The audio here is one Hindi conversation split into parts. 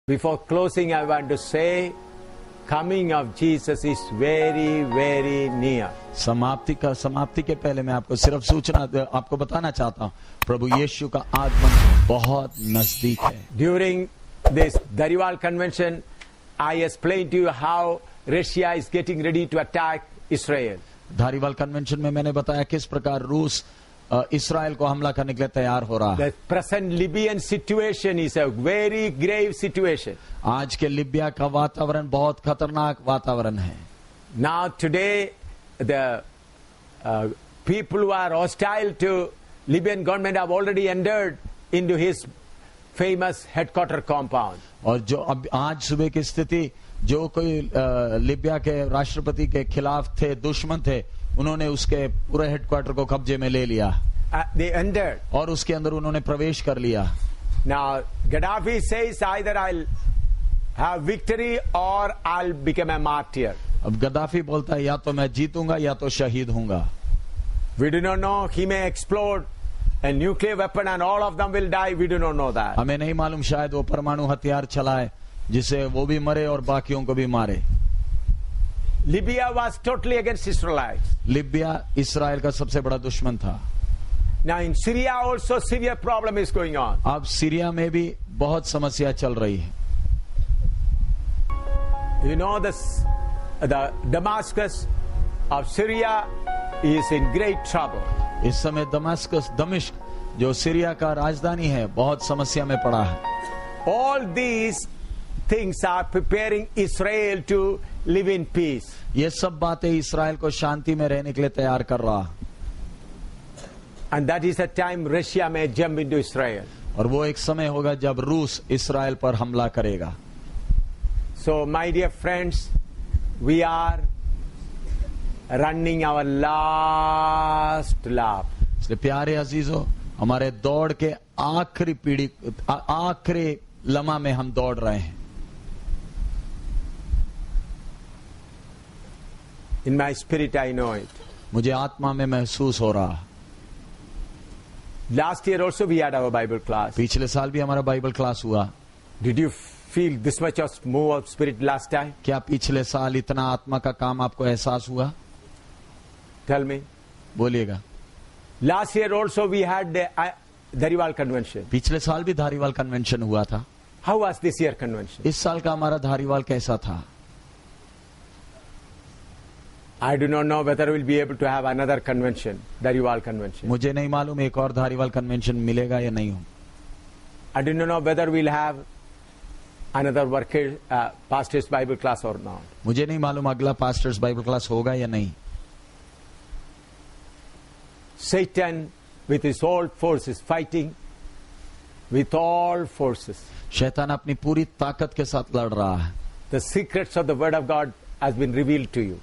Before closing, I want to say, coming of Jesus is very, very near. समाप्ति के पहले मैं आपको बताना चाहता हूँ, प्रभु यीशु का आगमन बहुत नजदीक है। During this Dhariwal convention, I explained to you how Russia is getting ready to attack Israel. Dhariwal convention में मैंने बताया किस प्रकार रूस इसराइल को हमला करने के लिए तैयार हो रहा है। The present Libyan situation is a very grave situation. आज के लिबिया का वातावरण बहुत खतरनाक वातावरण है। Now today, the people who are hostile to Libyan government have already entered into his famous headquarter compound. और जो अब आज सुबह की स्थिति, जो कोई लिबिया के राष्ट्रपति के खिलाफ थे, दुश्मन थे, उन्होंने उसके पूरे हेडक्वार्टर को कब्जे में ले लिया। They entered. और उसके अंदर उन्होंने प्रवेश कर लिया। Now Gaddafi says either I'll have victory or I'll become a martyr. अब गद्दाफी बोलता है या तो मैं जीतूंगा या तो शहीद होऊंगा। We do not know. He may explode a nuclear weapon and all of them will die. We do not know that. हमें नहीं मालूम, शायद वो परमाणु हथियार चलाए जिससे वो भी मरे और बाकियों को भी मारे। Libya was totally against Israelites. Libya Israel का सबसे बड़ा दुश्मन था। Now in Syria also severe problem is going on. अब सीरिया में भी बहुत समस्या चल रही है। You know the Damascus of Syria is in great trouble. इस समय दमिश्क जो सीरिया का राजधानी है, बहुत समस्या में पड़ा है। All these things are preparing Israel to live in peace. ये सब बातें इसराइल को शांति में रहने के लिए तैयार कर रहा। And that is the time Russia may jump into Israel. और वो एक समय होगा जब रूस इसराइल पर हमला करेगा। So my dear friends, we are running our last lap. इसलिए प्यारे अजीजों, हमारे दौड़ के आखिरी लम्हा में हम दौड़ रहे हैं। In my spirit I know it. मुझे आत्मा में महसूस हो रहा। Last year also we had our Bible class. पिछले साल भी हमारा बाइबल क्लास हुआ। Did you feel this much of move of spirit last time? क्या पिछले साल इतना आत्मा का काम आपको एहसास हुआ? Tell me. बोलिएगा। Last year also we had the Dhariwal convention. पिछले साल भी धारीवाल कन्वेंशन हुआ था। How was this year convention? इस साल का हमारा धारीवाल कैसा था? I do not know whether we will be able to have another convention, Dhariwal convention. मुझे नहीं मालूम एक और धारीवाल कन्वेंशन मिलेगा या नहीं। I do not know whether we will have another pastor's Bible class or not. मुझे नहीं मालूम अगला पास्टर्स बाइबल क्लास होगा या नहीं। Satan with his all forces fighting with all forces. शैतान अपनी पूरी ताकत के साथ लड़ रहा है। The secrets of the word of God has been revealed to you.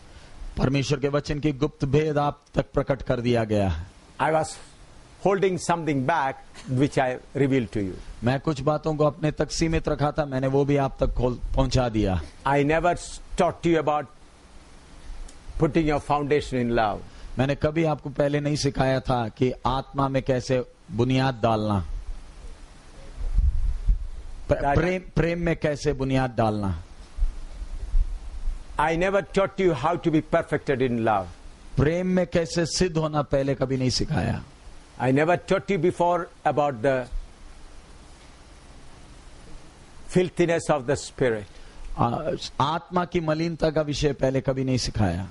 परमेश्वर के वचन की गुप्त भेद आप तक प्रकट कर दिया गया है। I was holding something back which I revealed to you. मैं कुछ बातों को अपने तक सीमित रखा था, मैंने वो भी आप तक पहुंचा दिया। I never taught you about putting your foundation in love. मैंने कभी आपको पहले नहीं सिखाया था कि आत्मा में कैसे बुनियाद डालना, प्रेम में कैसे बुनियाद डालना। I never taught you how to be perfected in love. प्रेम में कैसे सिद्ध होना पहले कभी नहीं सिखाया। I never taught you before about the filthiness of the spirit. आत्मा की मलिनता का विषय पहले कभी नहीं सिखाया।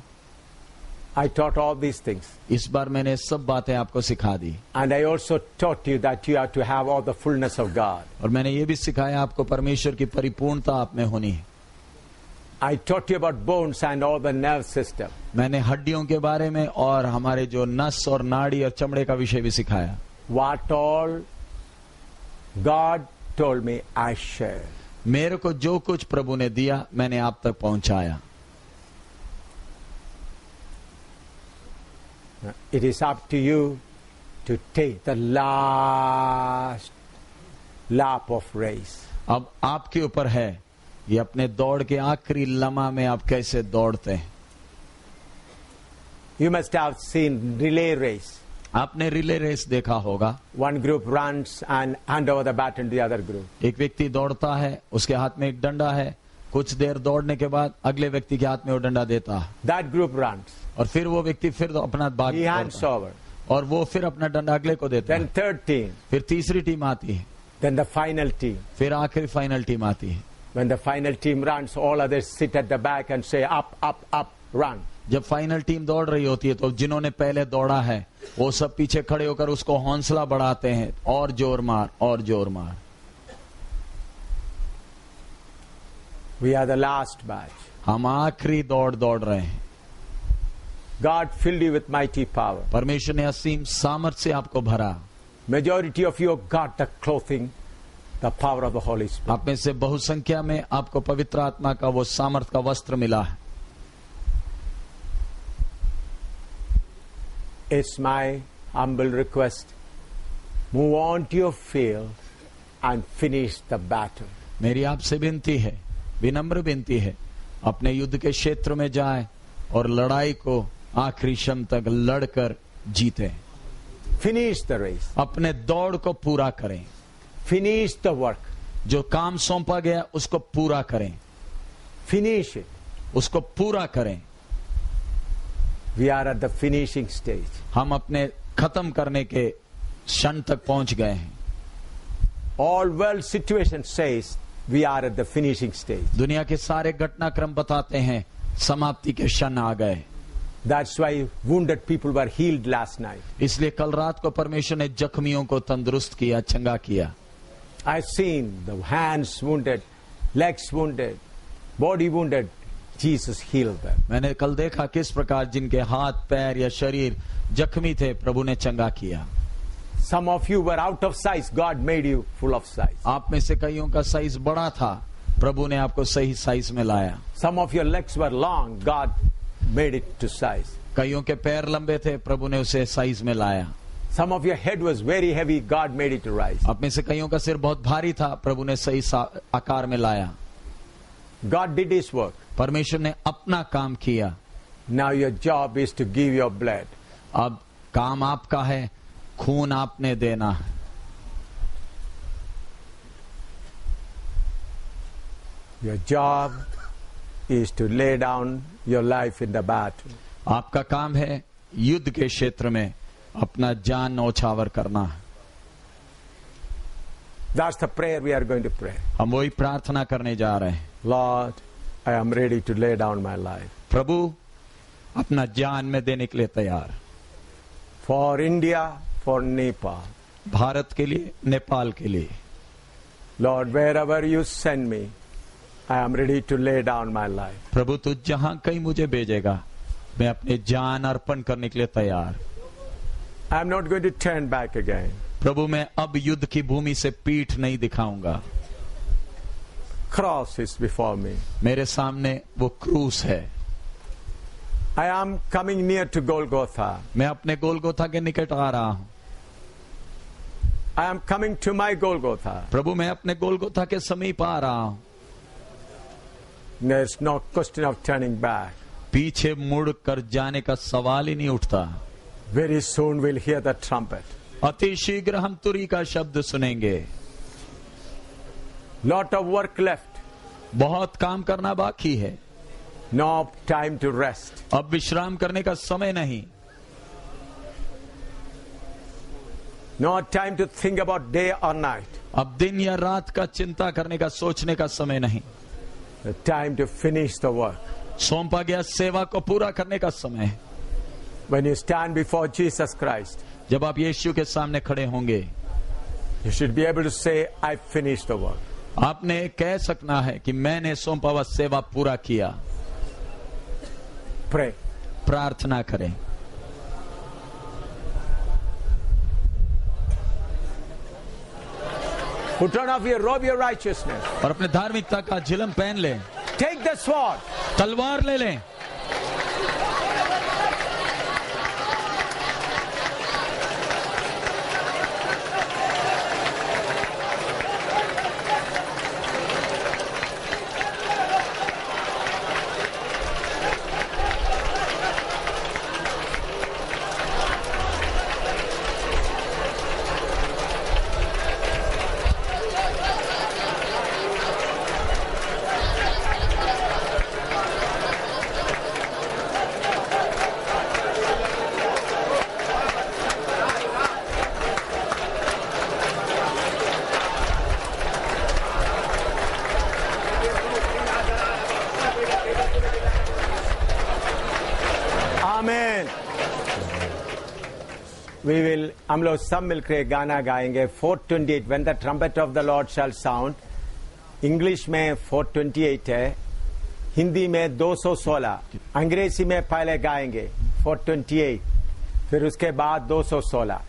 I taught all these things. इस बार मैंने सब बातें आपको सिखा दी। And I also taught you that you have to have all the fullness of God. और मैंने ये भी सिखाया आपको परमेश्वर की परिपूर्णता आप में होनी है। I taught you about bones and all the nerve system. मैंने हड्डियों के बारे में और हमारे जो नस और नाड़ी और चमड़े का विषय भी सिखाया। What all God told me I shared. मेरे को जो कुछ प्रभु ने दिया मैंने आप तक पहुंचाया। It is up to you to take the last lap of race. अब आपके ऊपर है ये अपने दौड़ के आखिरी लम्हा में आप कैसे दौड़ते हैं। You must have seen relay race. आपने रिले रेस देखा होगा। One group runs and hand over the baton to the other group. एक व्यक्ति दौड़ता है, उसके हाथ में एक डंडा है, कुछ देर दौड़ने के बाद अगले व्यक्ति के हाथ में वो डंडा देता है That group runs. और फिर वो व्यक्ति फिर अपना भाग He hands दौड़ता है over. और वो फिर अपना डंडा अगले को देता Then है। third team. फिर तीसरी टीम आती है, Then the final team. फिर आखिरी फाइनल टीम आती है। When the final team runs, all others sit at the back and say, up, up, up, run. जब फाइनल टीम दौड़ रही होती है तो जिन्होंने पहले दौड़ा है वो सब पीछे खड़े होकर उसको हौसला बढ़ाते हैं, और जोर मार, और जोर मार। We are the last batch. हम आखिरी दौड़ रहे हैं। God filled you with mighty power. परमेश्वर ने असीम सामर्थ्य से आपको भरा। Majority of you got the clothing, the power of the Holy Spirit. आप में से बहुसंख्या में आपको पवित्र आत्मा का वो सामर्थ्य का वस्त्र मिला है। It's my humble request. Move on to your field and finish the battle. मेरी आपसे विनती है, विनम्र विनती है, अपने युद्ध के क्षेत्र में जाएं और लड़ाई को आखिरी क्षण तक लड़कर जीतें। Finish the race. अपने दौड़ को पूरा करें। Finish the work. जो काम सौंपा गया उसको पूरा करें, Finish it. उसको पूरा करें। We are at the finishing stage. हम अपने खत्म करने के क्षण तक पहुंच गए हैं। All world situation says we are at the finishing stage. दुनिया के सारे घटनाक्रम बताते हैं समाप्ति के क्षण आ गए। That's why wounded people were healed last night. इसलिए कल रात को परमेश्वर ने जख्मियों को तंदुरुस्त किया, चंगा किया। I've seen the hands wounded, legs wounded, body wounded. Jesus healed them. मैंने कल देखा किस प्रकार जिनके हाथ, पैर या शरीर जख्मी थे प्रभु ने चंगा किया। Some of you were out of size. God made you full of size. आप में से कईयों का साइज बड़ा था, प्रभु ने आपको सही साइज में लाया। Some of your legs were long. God made it to size. कईयों के पैर लंबे थे, प्रभु ने उसे साइज में लाया। Some of your head was very heavy. God made it to rise. आप में से कईयों का सिर बहुत भारी था, प्रभु ने सही आकार में लाया। God did His work. परमेश्वर ने अपना काम किया। Now your job is to give your blood. अब काम आपका है, खून आपने देना है। Your job is to lay down your life in the battle. आपका काम है युद्ध के क्षेत्र में अपना जान न्यौछावर करना है। That's the prayer we are going to pray. हम वही प्रार्थना करने जा रहे हैं। Lord, I am ready to lay down my life. प्रभु अपना जान में देने के लिए तैयार। For India, for Nepal. Bharat के लिए, नेपाल के लिए। Lord, wherever you send me, I am ready to lay down my life. प्रभु तू जहां कहीं मुझे भेजेगा, मैं अपने जान अर्पण करने के लिए तैयार। I am not going to turn back again. प्रभु मैं अब युद्ध की भूमि से पीठ नहीं दिखाऊंगा। Cross is before me. मेरे सामने वो क्रूस है। I am coming near to Golgotha. मैं अपने गोलगोथा के निकट आ रहा हूं। I am coming to my Golgotha. प्रभु मैं अपने गोलगोथा के समीप आ रहा हूं। There's no question of turning back. पीछे मुड़ कर जाने का सवाल ही नहीं उठता। Very soon we'll hear the trumpet. अति शीघ्र हम तुरी का शब्द सुनेंगे। Lot of work left. बहुत काम करना बाकी है। No time to rest. अब विश्राम करने का समय नहीं। No time to think about day or night. अब दिन या रात का चिंता करने का, सोचने का समय नहीं। The time to finish the work. सौंपा गया सेवा को पूरा करने का समय है। When you stand before Jesus Christ, जब आप यीशु के सामने खड़े होंगे, you should be able to say, I finished the work. आपने कह सकना है कि मैंने सौंपा हुआ सेवा पूरा किया। Pray. प्रार्थना करें। Put on off your robe, your righteousness. और अपने धार्मिकता का झिलम पहन लें। Take the sword. तलवार ले लें। हम लोग सब मिलकर गाना गाएंगे 428 When the trumpet of the Lord shall sound. English में 428 है, हिंदी में 216, अंग्रेजी में पहले गाएंगे 428, फिर उसके बाद 216.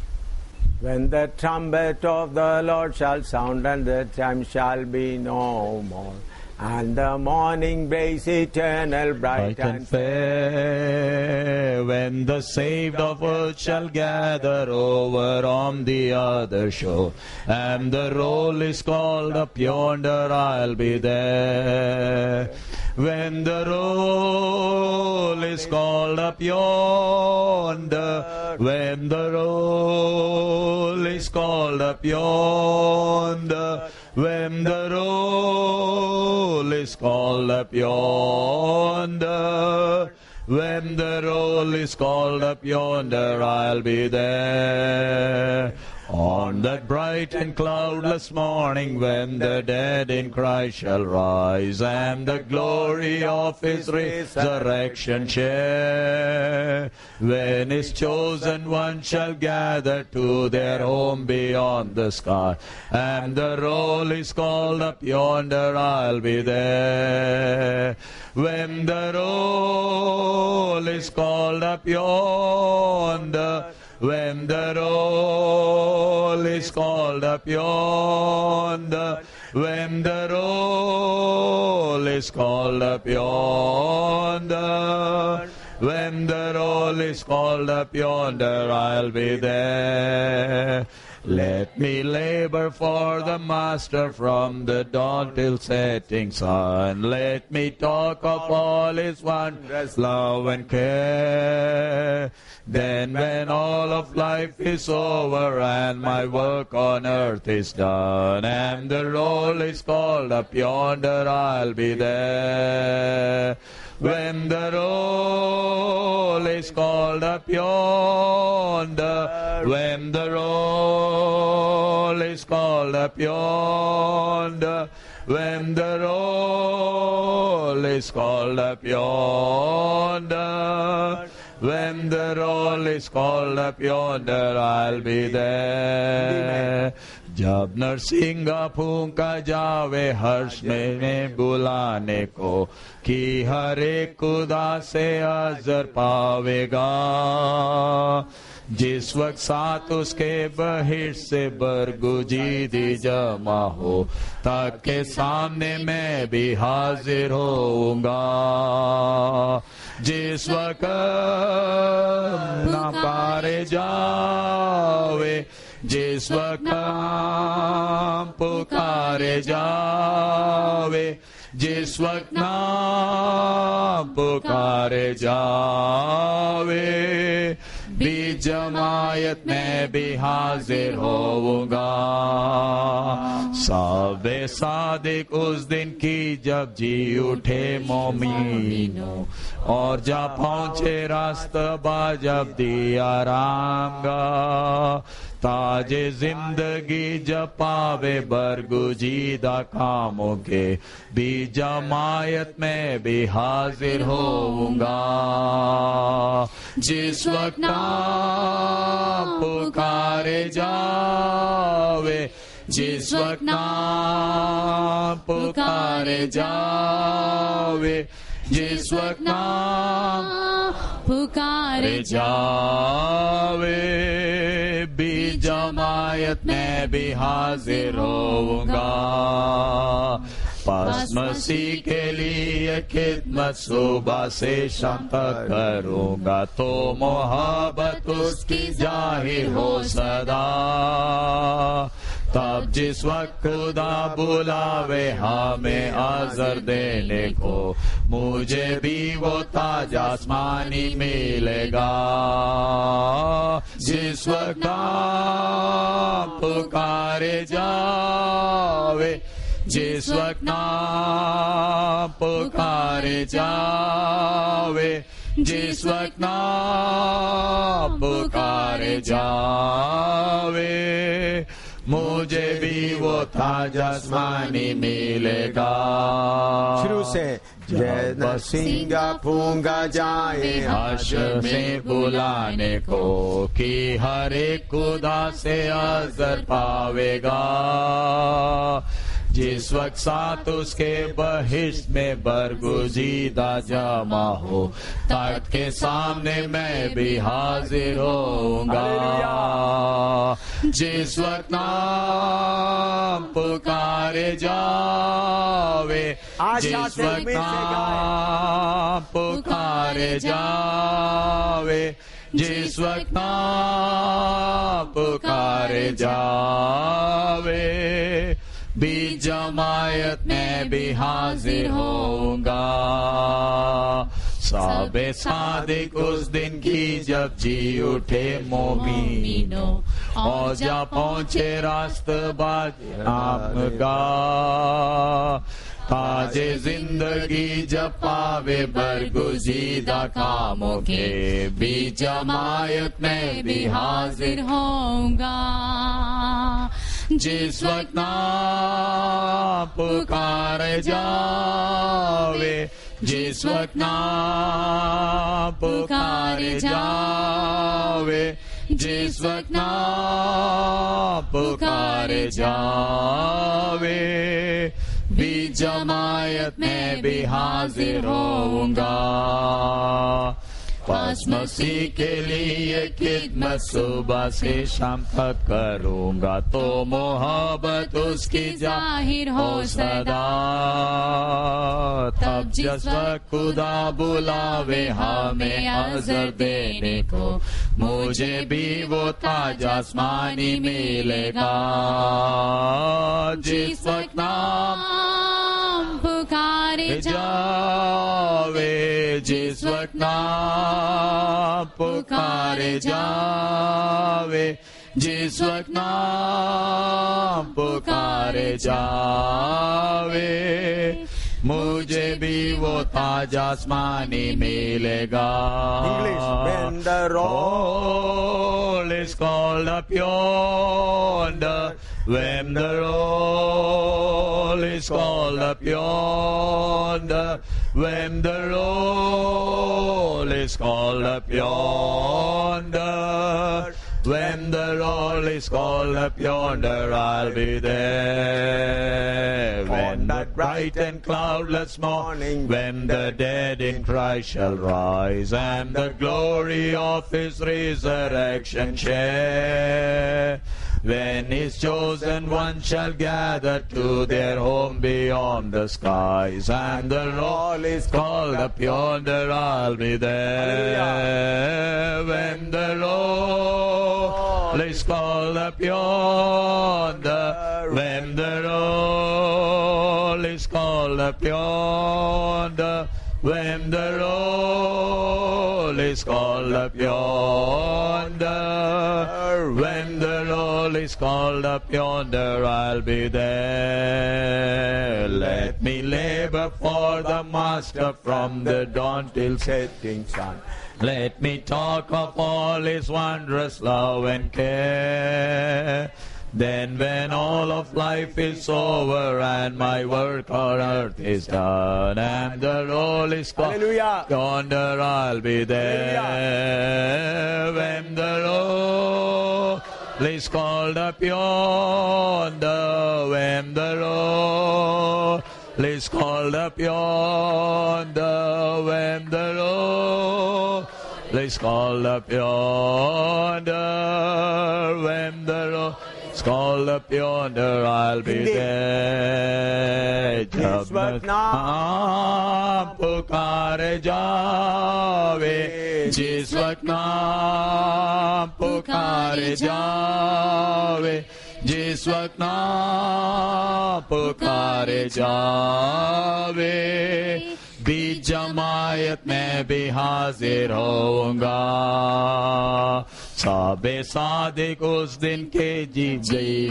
When the trumpet of the Lord shall sound and the time shall be no more, and the morning breaks eternal bright and fair, when the saved of earth shall gather over on the other shore, and the roll is called up yonder, I'll be there. When the roll is called up yonder, when the roll is called up yonder, when the roll is called up yonder, when the roll is called up yonder, I'll be there. On that bright and cloudless morning, when the dead in Christ shall rise, and the glory of His resurrection share, when His chosen ones shall gather to their home beyond the sky, and the roll is called up yonder, I'll be there. When the roll is called up yonder, when the roll is called up yonder, when the roll is called up yonder, when the roll is called up yonder, I'll be there. Let me labor for the Master from the dawn till setting sun. Let me talk of all His wondrous love and care. Then when all of life is over and my work on earth is done, and the roll is called up yonder, I'll be there. When the roll is called up yonder, when the roll is called up yonder, when the roll is called up yonder, when the roll is called up yonder, I'll be there. जब नरसिंगा फूंका जावे हर्ष में बुलाने को, कि हर एक खुदा से अजर पावेगा, जिस वक्त साथ उसके बहिर से बरगुजीदी जमा हो, तक के सामने मैं भी हाजिर होऊंगा. जिस वक्त ना पारे जावे, जिस वक्त नाम पुकारे जावे, जिस वक्त नाम पुकारे जावे, भी जमायत में भी हाजिर होऊंगा. सावे सादिक उस दिन की जब जी उठे मोमिनो, और जा पहुंचे रास्तबा जब दिया राम गा. ताजे जिंदगी जब पावे बरगुजीदा कामों के, भी जमायत में भी हाजिर होऊंगा. जिस वक्त नाम पुकारे जावे, जिस वक्त नाम पुकारे जावे, जिस वक्त नाम पुकारे जावे, भी जमायत में भी हाजिर होऊंगा. पास मसीह के लिए खिदमत सुबह से शाम तक करूंगा, तो मोहब्बत उसकी जाहिर हो सदा. तब जिस वक्त खुदा बुलावे हमें आज़र देने को, मुझे भी वो ताज आसमानी मिलेगा. जिस वक्त नाम पुकारे जावे, जिस वक्त नाम पुकारे जावे, जिस वक्त नाम पुकारे जावे, मुझ मुझे भी वो ताज आसमानी मिलेगा। शुरू से जय नरसिंगा फूंगा जाए हर्ष से बुलाने को कि हर एक खुदा से अज़र पावेगा। जिस वक्त साथ उसके बहिश्त में बरगुजीदा जमा हो, तख्त के सामने मैं भी हाजिर होऊंगा। जिस वक्त नाम पुकारे जावे, जिस वक्त नाम पुकारे जावे, जिस वक्त नाम पुकारे जावे, बीच जमायत में भी हाजिर होऊंगा। साबे सादिक उस दिन की जब जी उठे मोमिनों, और जा पहुंचे रास्तबाज आपका। ताजे जिंदगी जब पावे बरगुजीदा कामों के, बीच जमायत में भी हाजिर होऊंगा। जिस वक्त नाम पुकारे जावे, जिस वक्त नाम पुकारे जावे, जिस वक्त नाम पुकारे जावे, बीच जमायत में भी हाजिर होऊंगा। पास मसीह के लिए खिदमत सुबह से शाम तक करूंगा, तो मोहब्बत उसकी जाहिर हो सदा। तब जिस वक्त खुदा बुलावे हमें अज़र देने को, मुझे भी वो ताज आसमानी मिलेगा। जिस वक्त नाम पुकारे जावे, जिस वक्त नाम पुकारे जावे, जिस वक्त नाम पुकारे जावे, मुझे भी वो ताज आसमानी मिलेगा। When the roll is called up yonder, when the roll is called up yonder, when the roll is called up yonder, when the roll is called up yonder, I'll be there. When that bright and cloudless morning, when the dead in Christ shall rise, and the glory of His resurrection share, when His chosen ones shall gather to their home beyond the skies, and the roll is called up yonder, I'll be there. Hallelujah. When the roll is called up yonder, when the roll is called up yonder, when the roll is called up yonder, when the roll is called up yonder, I'll be there. Let me labor for the Master from the dawn till setting sun. Let me talk of all His wondrous love and care. Then when all of life is over and my work on earth is done, and the roll is called Hallelujah. yonder, I'll be there. Hallelujah. When the roll is called up yonder, when the roll is called up yonder, when the roll is called up yonder, when the roll is called up yonder, I'll be there. जिस वक्त नाम पुकारे जावे, जिस वक्त नाम पुकारे जावे, जिस वक्त नाम पुकारे जावे, बीच जमायत में भी हाजिर होऊंगा। सबे सादिक उस दिन के जी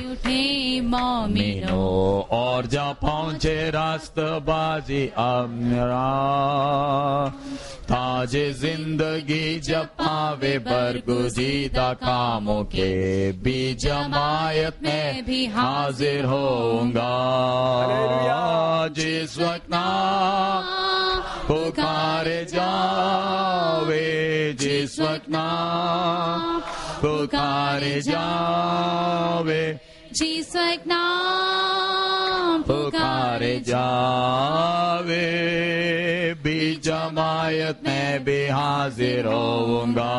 उठे मोमिनो और जा पहुंचे रास्तबाजी अमरा ताजे जिंदगी जब पावे बरगुजीदा कामों के भी जमायत में भी हाजिर होऊंगा जिस वक्त ना पुकारे जावे जिस वक्त ना पुकारे जावे जिस वक्त नाम पुकारे जावे भी जमायत में भी हाजिर होऊंगा।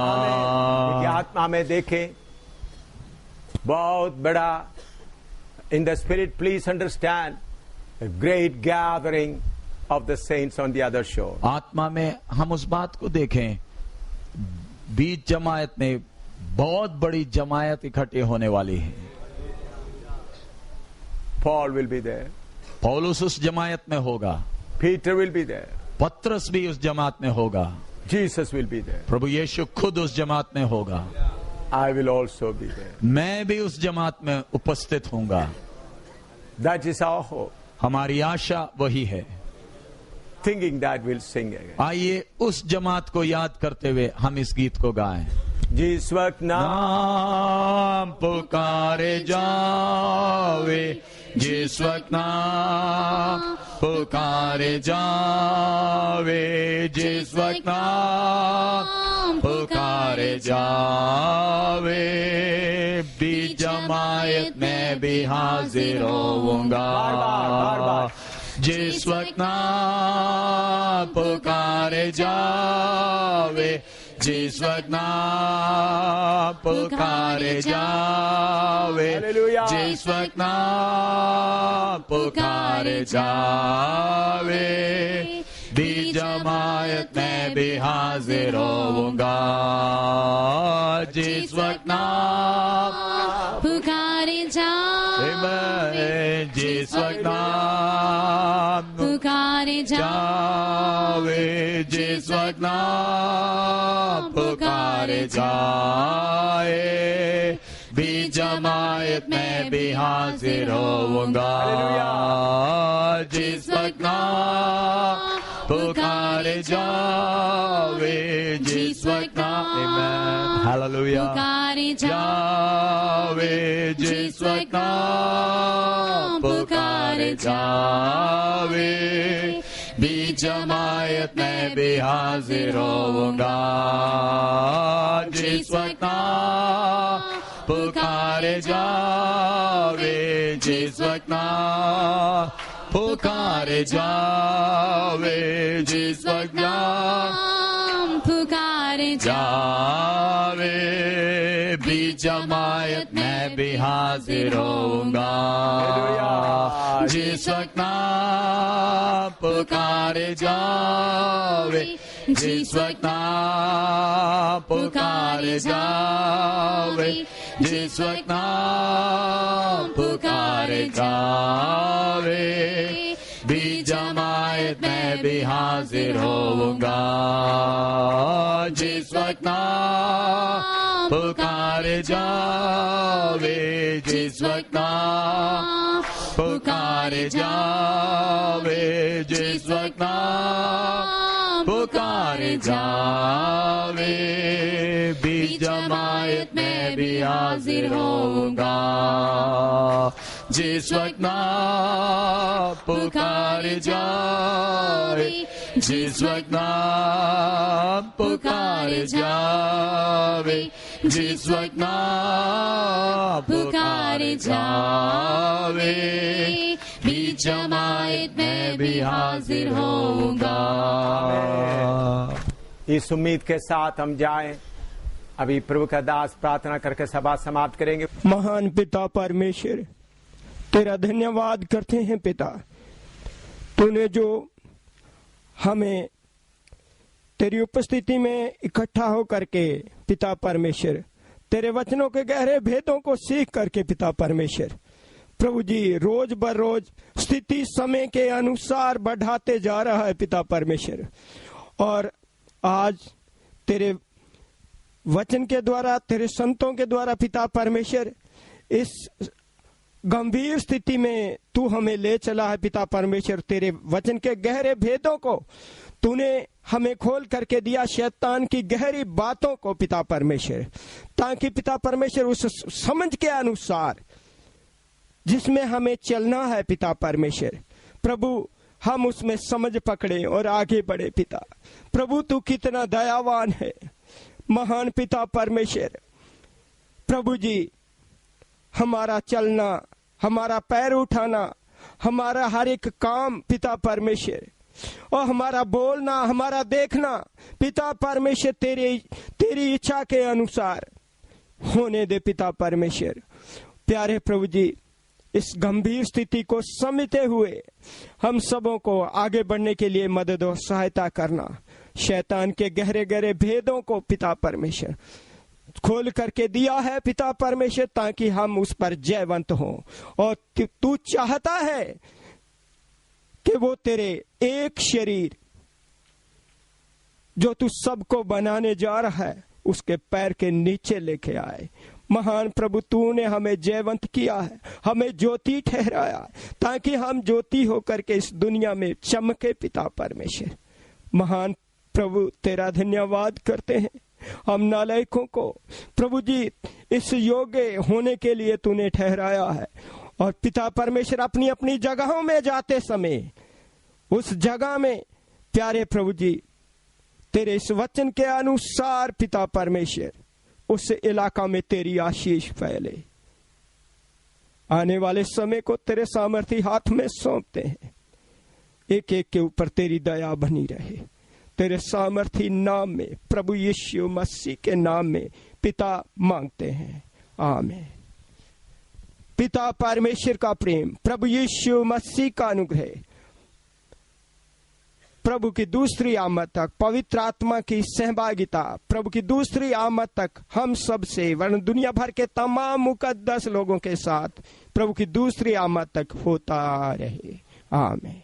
आत्मा में देखें बहुत बड़ा in the spirit please understand great gathering of the saints on the other शोर। आत्मा में हम उस बात को देखें बीच जमायत में बहुत बड़ी जमायत इकट्ठी होने वाली है। Paul will be there. पौलुस उस जमायत में होगा। Peter will be there. पत्रस भी उस जमात में होगा। Jesus will be there. प्रभु यीशु खुद उस जमात में होगा। I will also be there. मैं भी उस जमात में उपस्थित होऊंगा। That is our hope. हमारी आशा वही है। Thinking that we'll sing again. आइए उस जमात को याद करते हुए हम इस गीत को गाएं। जिस वक्त नाम पुकारे जावे जिस वक्त नाम पुकारे जावे जिस वक्त नाम पुकारे जावे भी जमायत में भी हाजिर होऊंगा। जिस वक्त नाम पुकारे जावे जिस वक्त नाम पुकारे जावे जिस वक्त नाम पुकारे जावे भी जमायत में भी हाजिर होऊंगा। जिस वक्त नाम पुकारे जावे जिस वक्त नाम पुकारे जावे जिस वक्त नाम पुकारे जाए भी जमायत में भी हाजिर होऊंगा। जिस वक्त नाम पुकारे जावे जिस वक्त नाम हालेलुया पुकारे जावे जिस वक्त नाम पुकारे जावे भी जमायत में भी हाजिर होऊंगा। जिस वक्त नाम पुकारे जावे जिस वक्त नाम पुकारे जावे जिस वक्त नाम पुकारे जावे भी जमायत में भी हाजिर होऊंगा। जिस वक्त नाम पुकारे जावे जिस वक्त नाम पुकारे जावे जिस वक्त नाम पुकारे जावे भी जमायत में भी हाजिर होऊंगा। जिस वक्त नाम पुकारे जावे जिस वक्त नाम पुकारे जावे जिस वक्त नाम पुकारे जावे भी जमायत में भी हाजिर होऊंगा। जिस वक्त नाम पुकारे जावे जिस वक्त नाम पुकारे जावे जिस वक्त नाम पुकारे जावे भी जमायत में भी हाजिर होऊंगा। इस उम्मीद के साथ हम जाएं। अभी प्रभु का दास प्रार्थना करके सभा समाप्त करेंगे। महान पिता परमेश्वर, तेरा धन्यवाद करते हैं पिता, तूने जो हमें तेरी उपस्थिति में इकट्ठा हो करके पिता परमेश्वर तेरे वचनों के गहरे भेदों को सीख करके पिता परमेश्वर प्रभु जी रोज बर रोज स्थिति समय के अनुसार बढ़ाते जा रहा है पिता परमेश्वर। और आज तेरे वचन के द्वारा, तेरे संतों के द्वारा पिता परमेश्वर, इस गंभीर स्थिति में तू हमें ले चला है पिता परमेश्वर। तेरे वचन के गहरे भेदों को तूने हमें खोल करके दिया, शैतान की गहरी बातों को पिता परमेश्वर, ताकि पिता परमेश्वर उस समझ के अनुसार जिसमें हमें चलना है पिता परमेश्वर, प्रभु हम उसमें समझ पकड़े और आगे बढ़े। पिता प्रभु तू कितना दयावान है, महान पिता परमेश्वर। प्रभु जी, हमारा चलना, हमारा पैर उठाना, हमारा हर एक काम पिता परमेश्वर, और हमारा बोलना, हमारा देखना पिता परमेश्वर तेरी इच्छा के अनुसार होने दे पिता परमेश्वर। प्यारे प्रभु जी, इस गंभीर स्थिति को समझते हुए हम सबों को आगे बढ़ने के लिए मदद और सहायता करना। शैतान के गहरे गहरे भेदों को पिता परमेश्वर खोल करके दिया है पिता परमेश्वर, ताकि हम उस पर जयवंत हों। और तू चाहता है कि वो तेरे एक शरीर जो तू सबको बनाने जा रहा है उसके पैर के नीचे लेके आए। महान प्रभु, तूने हमें जयवंत किया है, हमें ज्योति ठहराया, ताकि हम ज्योति होकर के इस दुनिया में चमके पिता परमेश्वर। महान प्रभु, तेरा धन्यवाद करते हैं। हम नालायकों को प्रभु जी इस योग्य होने के लिए तूने ठहराया है। और पिता परमेश्वर, अपनी अपनी जगहों में जाते समय उस जगह में प्यारे प्रभु जी तेरे इस वचन के अनुसार पिता परमेश्वर उस इलाका में तेरी आशीष फैले। आने वाले समय को तेरे सामर्थी हाथ में सौंपते हैं। एक एक के ऊपर तेरी दया बनी रहे। तेरे सामर्थी नाम में, प्रभु यीशु मसीह के नाम में पिता मांगते हैं, आमीन। पिता परमेश्वर का प्रेम, प्रभु यीशु मसीह का अनुग्रह, प्रभु की दूसरी आमद तक पवित्र आत्मा की सहभागिता, प्रभु की दूसरी आमद तक हम सब से वरन दुनिया भर के तमाम मुकद्दस लोगों के साथ प्रभु की दूसरी आमद तक होता रहे, आमीन।